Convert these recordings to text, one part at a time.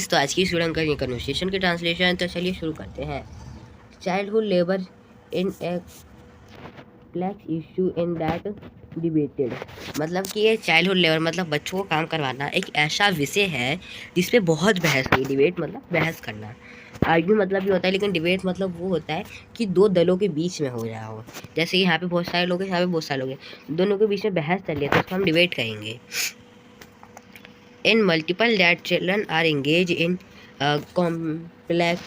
तो आज की स्टूडेंट का कन्वर्सेशन की ट्रांसलेशन, तो चलिए शुरू करते हैं। Childhood labour in A complex issue in that debated. मतलब कि ये चाइल्डहुड लेबर मतलब बच्चों को काम करवाना एक ऐसा विषय है जिसपे बहुत बहस हुई। डिबेट मतलब बहस करना, आर्ग्यू मतलब भी होता है, लेकिन डिबेट मतलब वो होता है कि दो दलों के बीच में हो रहा हो। जैसे यहाँ पे बहुत सारे लोग हैं, यहाँ पे बहुत सारे लोग हैं, दोनों के बीच में बहस चल रही है, तो उसको हम डिबेट कहेंगे। In multiple that children are engage in complex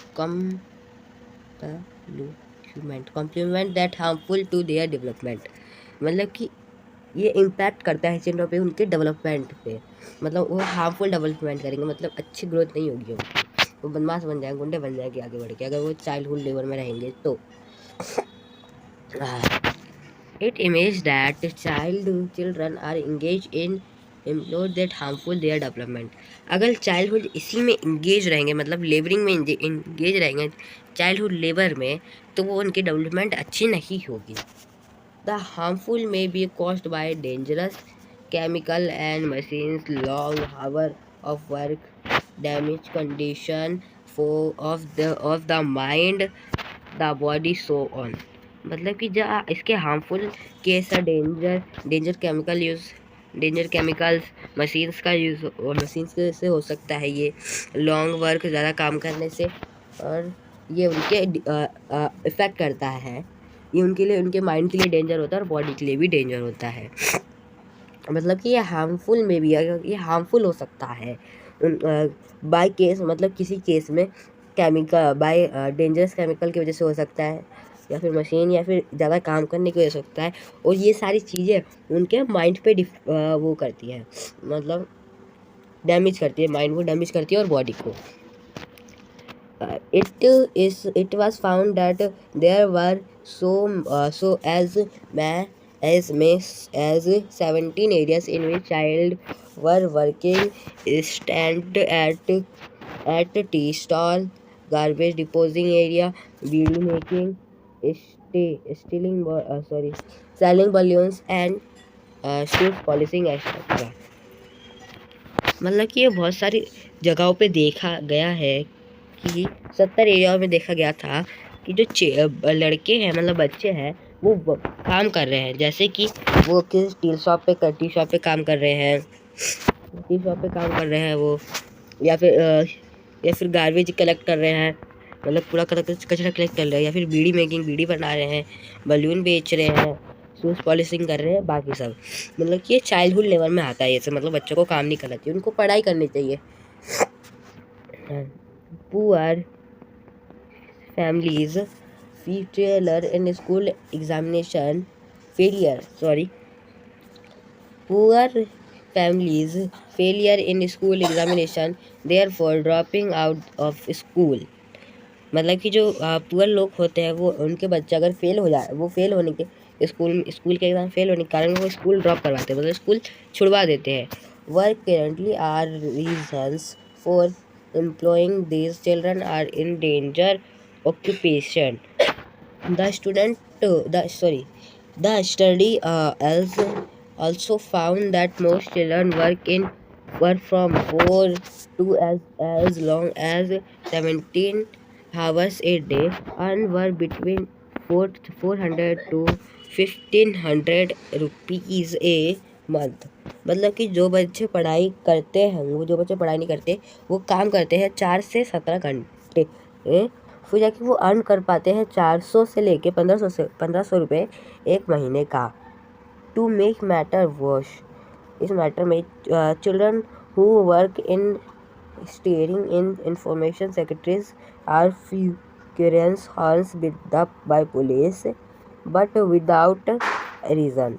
compliment that harmful to their development. मतलब कि ये इम्पैक्ट करता है चिल्ड्रन पे, उनके डेवलपमेंट पे। मतलब वो हार्मफुल डेवलपमेंट करेंगे, मतलब अच्छी ग्रोथ नहीं होगी उनकी, वो बदमाश बन जाएंगे, गुंडे बन जाएंगे आगे बढ़ के, अगर वो चाइल्डहुड लेवल में रहेंगे तो। It image that children are engage in implore that harmful their development. अगर चाइल्डहुड इसी में इंगेज रहेंगे, मतलब लेबरिंग में इंगेज रहेंगे चाइल्डहुड लेबर में, तो वो उनकी डेवलपमेंट अच्छी नहीं होगी। द हार्मफुल में B caused by dangerous chemical and machines, long hour of work, damage condition of the mind, the body, so on। मतलब कि जो इसके हार्मफुल केस है डेंजर केमिकल्स, मशीन्स का यूज़, और मशीन्स से हो सकता है ये लॉन्ग वर्क, ज़्यादा काम करने से, और ये उनके इफ़ेक्ट करता है। ये उनके लिए, उनके माइंड के लिए डेंजर होता है और बॉडी के लिए भी डेंजर होता है। मतलब कि ये हार्मफुल में भी, ये हार्मफुल हो सकता है बाय केस, मतलब किसी केस में केमिकल बाय डेंजरस केमिकल की वजह से हो सकता है, या फिर मशीन, या फिर ज़्यादा काम करने की वजह से हो सकता है। और ये सारी चीज़ें उनके माइंड पे वो करती है, मतलब डैमेज करती है, माइंड को डैमेज करती है और बॉडी को। It was found that there were so as many as 17 areas in which child were working, stand at tea stall, garbage disposing area, bead making, selling balloons and shoes polishing etc। मतलब कि ये बहुत सारी जगहों पे देखा गया है कि 70 एरियाओं में देखा गया था कि जो लड़के हैं, मतलब बच्चे हैं, वो काम कर रहे हैं। जैसे कि वो किस टी शॉप पे काम कर रहे हैं, वो, या फिर गार्बेज कलेक्ट कर रहे हैं, मतलब पूरा कचरा कलेक्ट कर रहे हैं, या फिर बीड़ी बना रहे हैं, बलून बेच रहे हैं, शूज़ पॉलिशिंग कर रहे हैं, बाकी सब। मतलब कि ये चाइल्डहुड लेवल में आता है ये सब। मतलब बच्चों को काम नहीं करना चाहिए, उनको पढ़ाई करनी चाहिए। Poor families failure in school examination poor families failure in school examination, therefore dropping out of school। मतलब कि जो पुअर लोग होते हैं, वो उनके बच्चे अगर फेल हो जाए, वो फेल होने के स्कूल के एग्ज़ाम फेल होने के कारण वो स्कूल ड्रॉप करवाते हैं, मतलब स्कूल छुड़वा देते हैं। Work currently are reasons for employing these children are in danger occupation। The student, the study also found that most children work from 4 to as long as 17 hours a day and were between 400 to 1500 rupees a month। मतलब कि जो बच्चे पढ़ाई करते हैं, वो जो बच्चे पढ़ाई नहीं करते, वो काम करते हैं 4 से 17 घंटे, फिर जाके वो अर्न कर पाते हैं 400 से लेके 1500 रुपये एक महीने का। टू मेक मैटर वर्स, इस मैटर में children who work in steering in information secretaries are frequents horns build up by police but without reason.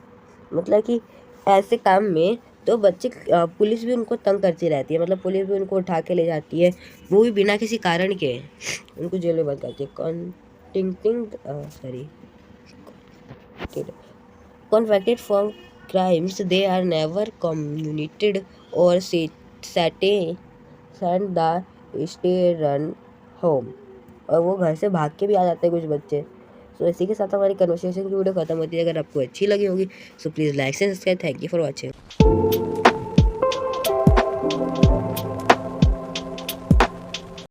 मतलब कि ऐसे काम में तो बच्चे, पुलिस भी उनको तंग करती रहती है, मतलब पुलिस भी उनको उठा के ले जाती है, वो भी बिना किसी कारण के उनको जेल में बंद करती है। Convicted for crimes they are never commuted or sent the stay run home। और वो घर से भाग के भी आ जाते हैं कुछ बच्चे। सो इसी के साथ हमारी कन्वर्सेशन की वीडियो खत्म होती है। अगर आपको अच्छी लगी होगी so please like and subscribe. Thank you for watching.